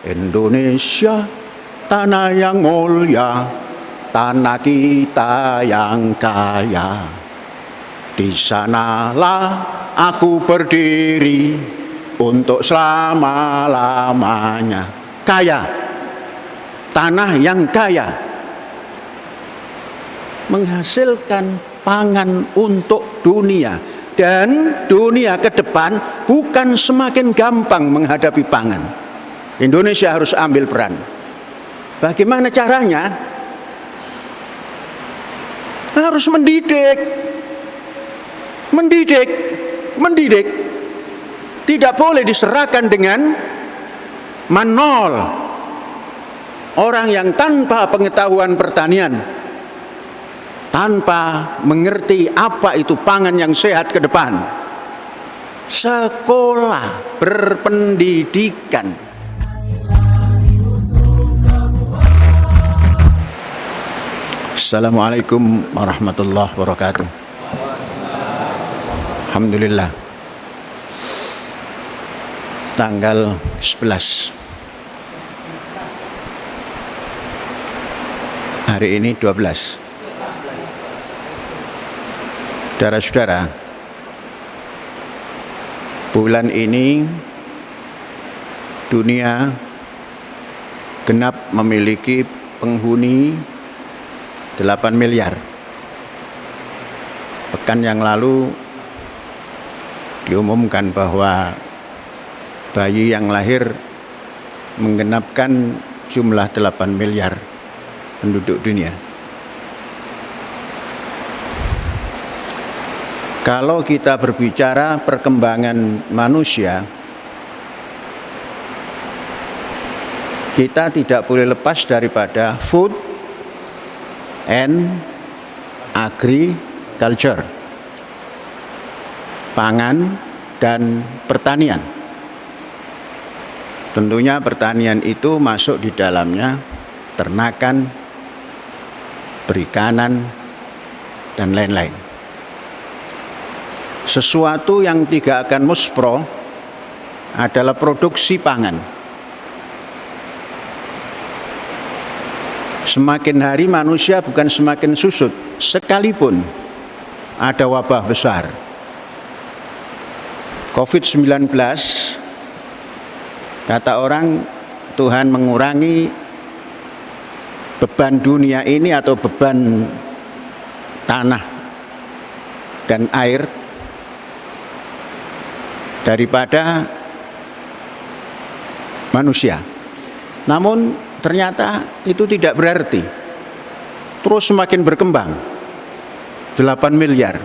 Indonesia, tanah yang mulia, tanah kita yang kaya. Di sanalah aku berdiri untuk selama-lamanya. Kaya, tanah yang kaya, menghasilkan pangan untuk dunia. Dan dunia ke depan bukan semakin gampang menghadapi pangan. Indonesia harus ambil peran. Bagaimana caranya? Harus mendidik. Tidak boleh diserahkan dengan manol. Orang yang tanpa pengetahuan pertanian, tanpa mengerti apa itu pangan yang sehat ke depan. Sekolah, berpendidikan. Assalamualaikum warahmatullahi wabarakatuh. Alhamdulillah. Tanggal 11. Hari ini 12. Saudara-saudara, bulan ini dunia genap memiliki penghuni 8 miliar. Pekan yang lalu diumumkan bahwa bayi yang lahir menggenapkan jumlah 8 miliar penduduk dunia. Kalau kita berbicara perkembangan manusia, kita tidak boleh lepas daripada food and agriculture, pangan dan pertanian. Tentunya pertanian itu masuk di dalamnya ternakan, perikanan, dan lain-lain. Sesuatu yang tidak akan muspro adalah produksi pangan. Semakin hari manusia bukan semakin susut, sekalipun ada wabah besar COVID-19, kata orang Tuhan mengurangi beban dunia ini atau beban tanah dan air daripada manusia. Namun ternyata itu tidak berarti. Terus semakin berkembang. 8 miliar.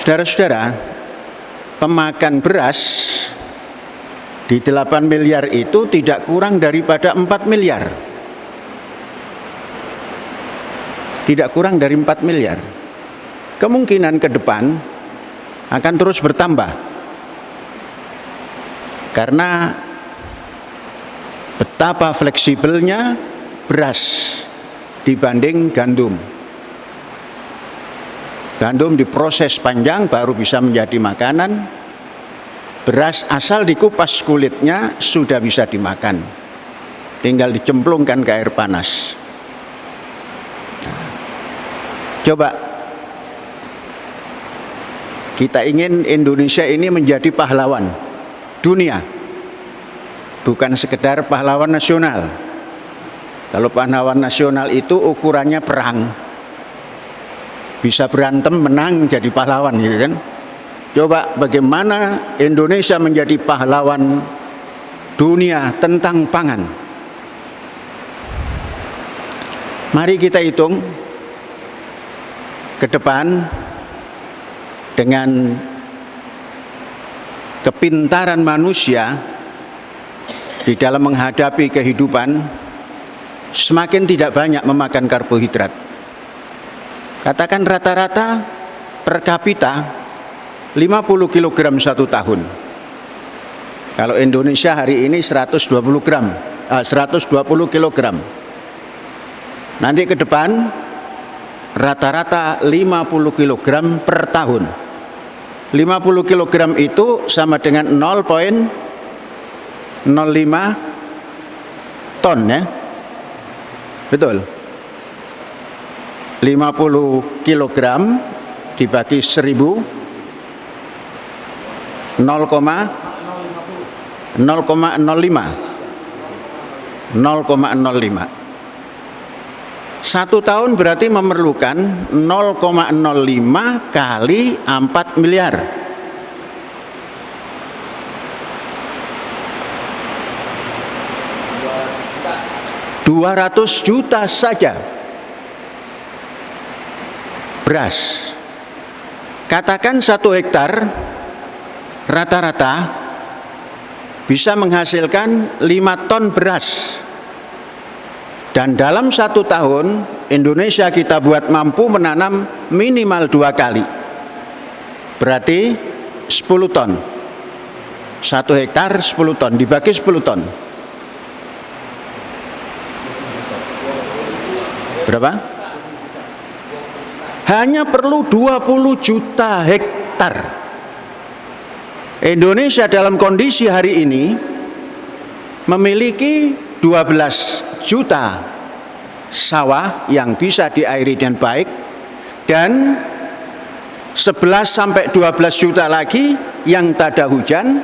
Saudara-saudara, pemakan beras di 8 miliar itu tidak kurang daripada 4 miliar. Tidak kurang dari 4 miliar. Kemungkinan ke depan akan terus bertambah. Karena betapa fleksibelnya beras dibanding gandum. Gandum diproses panjang baru bisa menjadi makanan. Beras asal dikupas kulitnya sudah bisa dimakan. Tinggal dicemplungkan ke air panas. Coba kita ingin Indonesia ini menjadi pahlawan dunia. Bukan sekedar pahlawan nasional. Kalau pahlawan nasional itu ukurannya perang. Bisa berantem, menang, jadi pahlawan gitu kan. Coba bagaimana Indonesia menjadi pahlawan dunia tentang pangan. Mari kita hitung ke depan dengan kepintaran manusia di dalam menghadapi kehidupan, semakin tidak banyak memakan karbohidrat. Katakan rata-rata per kapita 50 kg satu tahun. Kalau Indonesia hari ini 120 kg. Nanti ke depan rata-rata 50 kg per tahun. 50 kg itu sama dengan 0,5 ton ya. Betul. 50 kilogram dibagi 1000 0,05. 1 tahun berarti memerlukan 0,05 kali 4 miliar. $200 juta saja beras. Katakan 1 hektar rata-rata bisa menghasilkan 5 ton beras. Dan dalam 1 tahun Indonesia kita buat mampu menanam minimal 2 kali. Berarti 10 ton. 1 hektar 10 ton dibagi 10 ton. Berapa? Hanya perlu 20 juta hektar. Indonesia dalam kondisi hari ini memiliki 12 juta sawah yang bisa diairi dengan baik, dan 11 sampai 12 juta lagi yang tak ada hujan,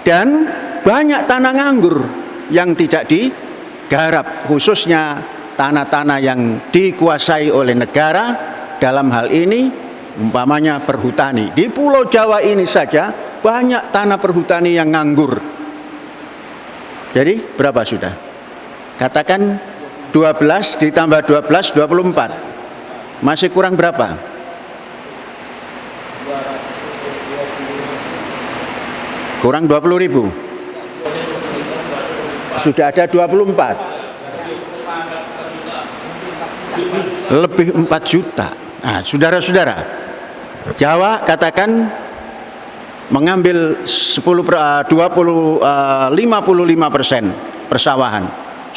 dan banyak tanah nganggur yang tidak digarap, khususnya tanah-tanah yang dikuasai oleh negara, dalam hal ini umpamanya perhutani. Di Pulau Jawa ini saja banyak tanah perhutani yang nganggur. Jadi berapa sudah? Katakan 12 ditambah 12, 24. Masih kurang berapa? Kurang 20.000. Sudah ada 24. Lebih 4 juta. Nah, saudara-saudara, Jawa katakan mengambil 55% persawahan.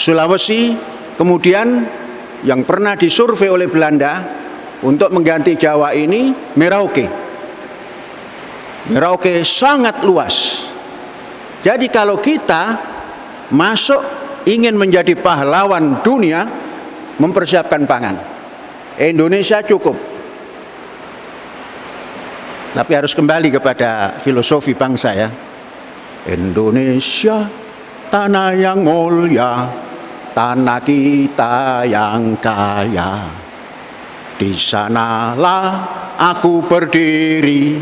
Sulawesi kemudian yang pernah disurvei oleh Belanda untuk mengganti Jawa ini Merauke. Merauke sangat luas. Jadi kalau kita masuk ingin menjadi pahlawan dunia, mempersiapkan pangan, Indonesia cukup. Tapi harus kembali kepada filosofi bangsa ya. Indonesia tanah yang mulia, tanah kita yang kaya. Di sanalah aku berdiri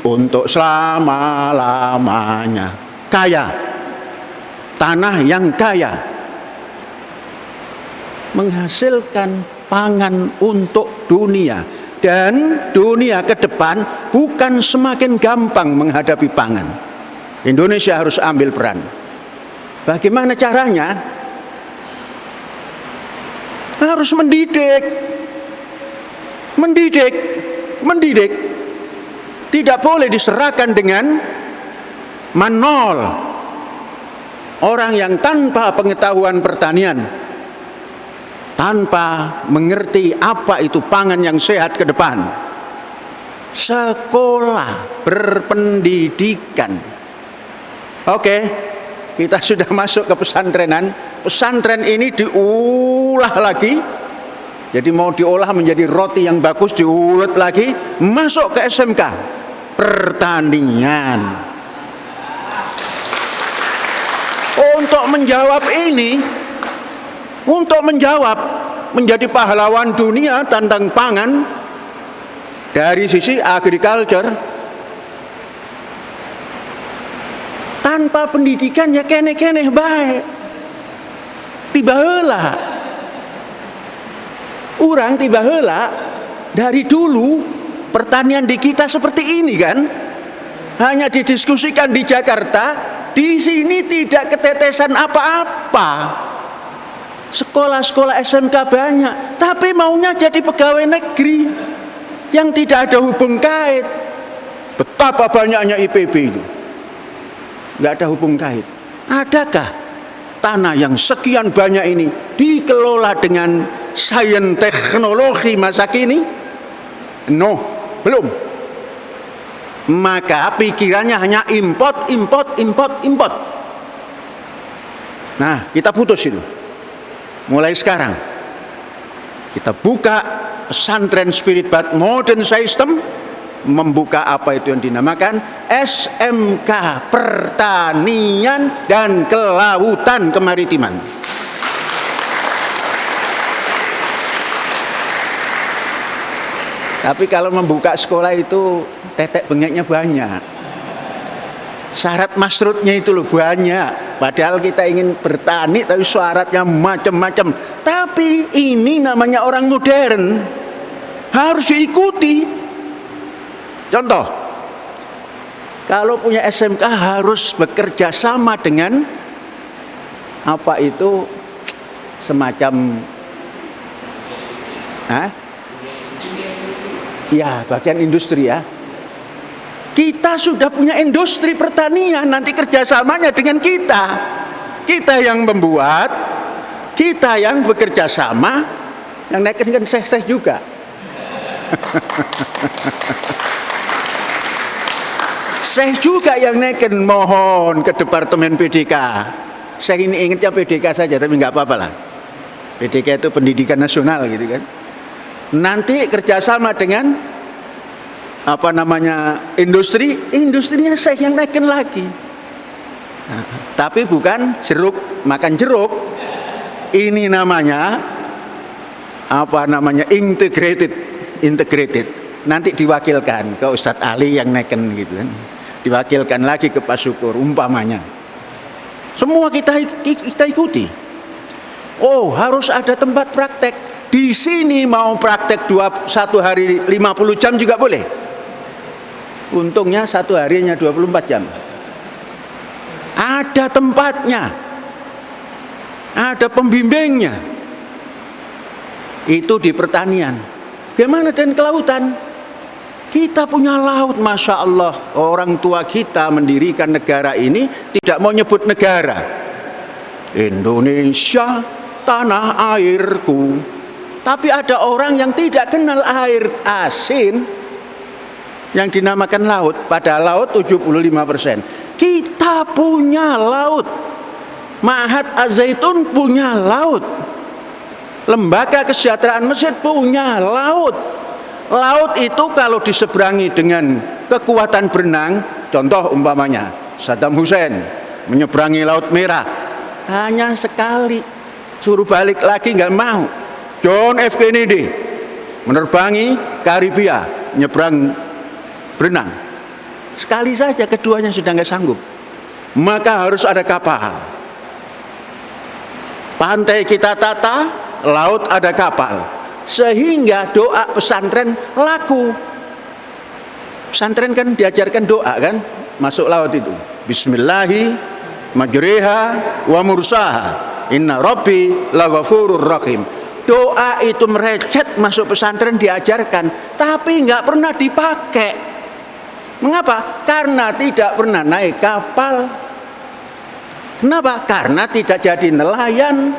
untuk selama-lamanya. Kaya, tanah yang kaya, menghasilkan pangan untuk dunia, dan dunia ke depan bukan semakin gampang menghadapi pangan. Indonesia harus ambil peran. Bagaimana caranya? Harus mendidik. Tidak boleh diserahkan dengan manol. Orang yang tanpa pengetahuan pertanian, tanpa mengerti apa itu pangan yang sehat ke depan. Sekolah, berpendidikan. Oke, kita sudah masuk ke pesantrenan. Pesantren ini diolah lagi. Jadi mau diolah menjadi roti yang bagus, diulet lagi, masuk ke SMK pertanian. Untuk menjawab ini, untuk menjawab menjadi pahlawan dunia tentang pangan dari sisi agriculture, tanpa pendidikan ya keneh-keneh baik. Tiba heula urang, tiba heula dari dulu pertanian di kita seperti ini kan, hanya didiskusikan di Jakarta, di sini tidak ketetesan apa-apa. Sekolah-sekolah SMK banyak, tapi maunya jadi pegawai negeri yang tidak ada hubung kait. Betapa banyaknya IPB itu, nggak ada hubung kait. Adakah tanah yang sekian banyak ini dikelola dengan sains teknologi masa kini? No, belum. Maka pikirannya hanya import. Nah, kita putus itu. Mulai sekarang kita buka pesantren Spirit Bath Modern System, membuka apa itu yang dinamakan SMK Pertanian dan Kelautan Kemaritiman. Tapi kalau membuka sekolah itu tetek bengeknya banyak. Syarat masrutnya itu loh banyak. Padahal kita ingin bertani tapi syaratnya macam-macam. Tapi ini namanya orang modern, harus diikuti. Contoh, kalau punya SMK harus bekerja sama dengan apa itu semacam ya bagian industri ya. Kita sudah punya industri pertanian, nanti kerjasamanya dengan kita. Kita yang membuat, kita yang bekerja sama, yang naikin kan saya juga. Saya juga yang naikin, mohon ke Departemen PDK. Saya ini ingatnya PDK saja, tapi nggak apa-apa lah. PDK itu pendidikan nasional gitu kan. Nanti kerjasama dengan apa namanya industrinya saya yang naikin lagi. Nah, tapi bukan jeruk, makan jeruk. Ini namanya apa namanya integrated. Nanti diwakilkan ke Ustadz Ali yang naikin gitu kan. Diwakilkan lagi ke Pak Syukur umpamanya. Semua kita ikuti. Oh, harus ada tempat praktek. Di sini mau praktek satu hari 50 jam juga boleh. Untungnya satu harinya 24 jam. Ada tempatnya. Ada pembimbingnya. Itu di pertanian. Bagaimana dengan kelautan? Kita punya laut, Masya Allah. Orang tua kita mendirikan negara ini tidak mau nyebut negara. Indonesia, tanah airku. Tapi ada orang yang tidak kenal air asin yang dinamakan laut. Padahal laut 75%. Kita punya laut. Ma'had Az-Zaitun punya laut. Lembaga Kesejahteraan Mesir punya laut. Laut itu kalau diseberangi dengan kekuatan berenang, contoh umpamanya Saddam Hussein menyeberangi Laut Merah, hanya sekali, suruh balik lagi nggak mau. John F. Kennedy menerbangi Karibia, nyebrang berenang, sekali saja, keduanya sudah nggak sanggup. Maka harus ada kapal. Pantai kita tata, laut ada kapal, sehingga doa pesantren laku. Pesantren kan diajarkan doa kan, masuk laut itu Bismillahi majriha wa mursaha inna rabbi laghafurur rahim. Doa itu merecet masuk pesantren diajarkan, tapi nggak pernah dipakai. Mengapa? Karena tidak pernah naik kapal. Kenapa? Karena tidak jadi nelayan.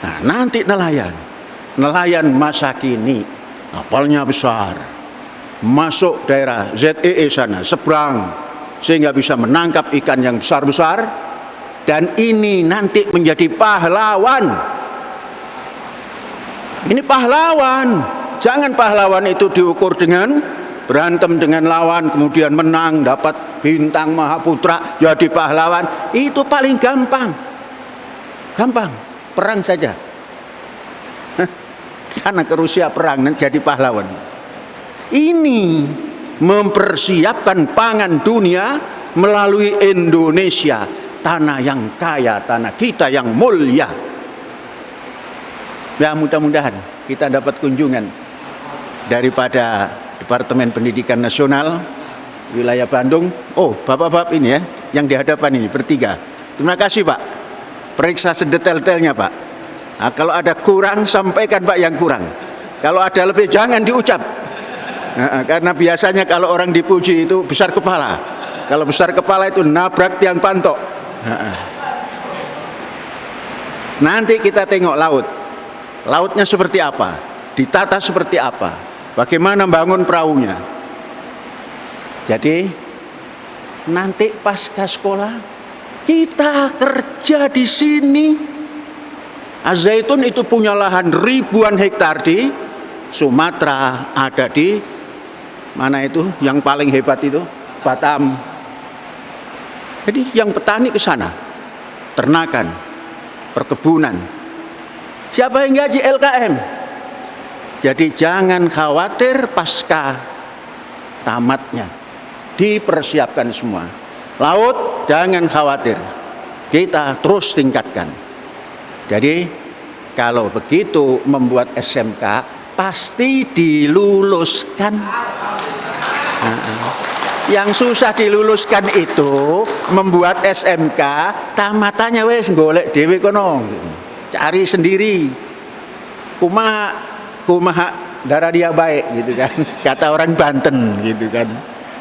Nah, nanti nelayan masa kini, kapalnya besar, masuk daerah ZEE sana, seberang, sehingga bisa menangkap ikan yang besar-besar, dan ini nanti menjadi pahlawan. Ini pahlawan. Jangan pahlawan itu diukur dengan berantem dengan lawan, kemudian menang, dapat bintang Mahaputra, jadi pahlawan. Itu paling gampang. Perang saja. Sana ke Rusia perang, jadi pahlawan. Ini mempersiapkan pangan dunia melalui Indonesia, tanah yang kaya, tanah kita yang mulia. Ya, mudah-mudahan kita dapat kunjungan daripada Departemen Pendidikan Nasional wilayah Bandung. Oh, bapak-bapak ini ya, yang di hadapan ini bertiga. Terima kasih Pak, periksa sedetail-detailnya Pak. Nah, kalau ada kurang, sampaikan Pak yang kurang. Kalau ada lebih, jangan diucap. Nah, karena biasanya kalau orang dipuji itu besar kepala. Kalau besar kepala itu nabrak tiang pantok. Nanti kita tengok laut. Lautnya seperti apa, ditata seperti apa, bagaimana membangun perahunya. Jadi nanti pasca sekolah Kita kerja di sini. Az-Zaitun itu punya lahan ribuan hektar di Sumatera, ada di mana itu yang paling hebat itu, Batam. Jadi yang petani ke sana, ternakan, perkebunan. Siapa yang gaji? LKM. Jadi jangan khawatir pasca tamatnya, dipersiapkan semua. Laut jangan khawatir, kita terus tingkatkan. Jadi kalau begitu membuat SMK pasti diluluskan. Yang susah diluluskan itu membuat SMK, tamatannya wes golek dhewe kono, cari sendiri. Kumaha darah dia baik gitu kan, kata orang Banten gitu kan.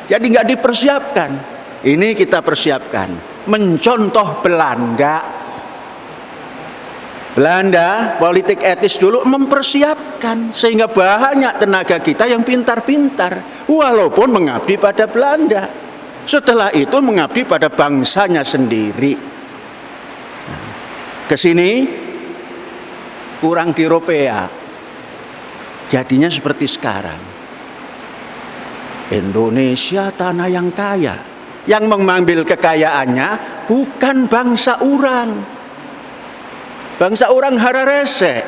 Jadi nggak dipersiapkan. Ini kita persiapkan, mencontoh Belanda politik etis dulu mempersiapkan sehingga banyak tenaga kita yang pintar-pintar walaupun mengabdi pada Belanda. Setelah itu mengabdi pada bangsanya sendiri. Kesini kurang di Eropa, jadinya seperti sekarang. Indonesia tanah yang kaya, yang mengambil kekayaannya bukan bangsa orang. Bangsa orang hararese.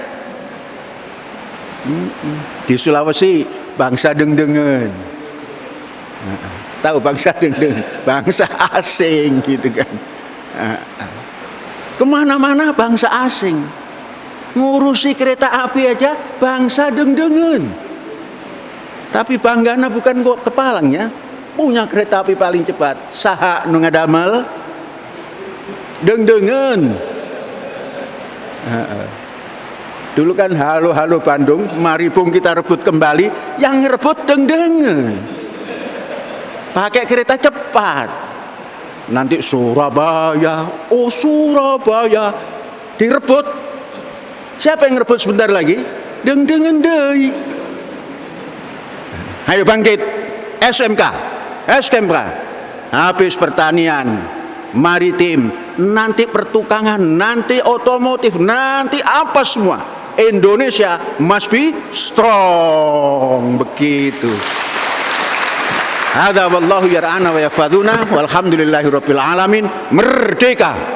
Di Sulawesi bangsa dengdengen. Tahu bangsa dengdengen? Bangsa asing gitu kan. Kemana-mana bangsa asing. Ngurusi kereta api aja bangsa dengdengen. Tapi banggana bukan kok kepalangnya. Punya kereta api paling cepat. Saha nu ngadamel? Dengdengen. Dulu kan halo Bandung, mari bung kita rebut kembali. Yang rebut dengdengen, pakai kereta cepat. Nanti Surabaya direbut. Siapa yang rebut sebentar lagi? Dengdengen deui. Ayo bangkit, SMK, habis pertanian, maritim, nanti pertukangan, nanti otomotif, nanti apa semua. Indonesia must be strong, begitu. Hadza wallahu yar'ana wa yahfadzuna walhamdulillahirabbil alamin. Merdeka.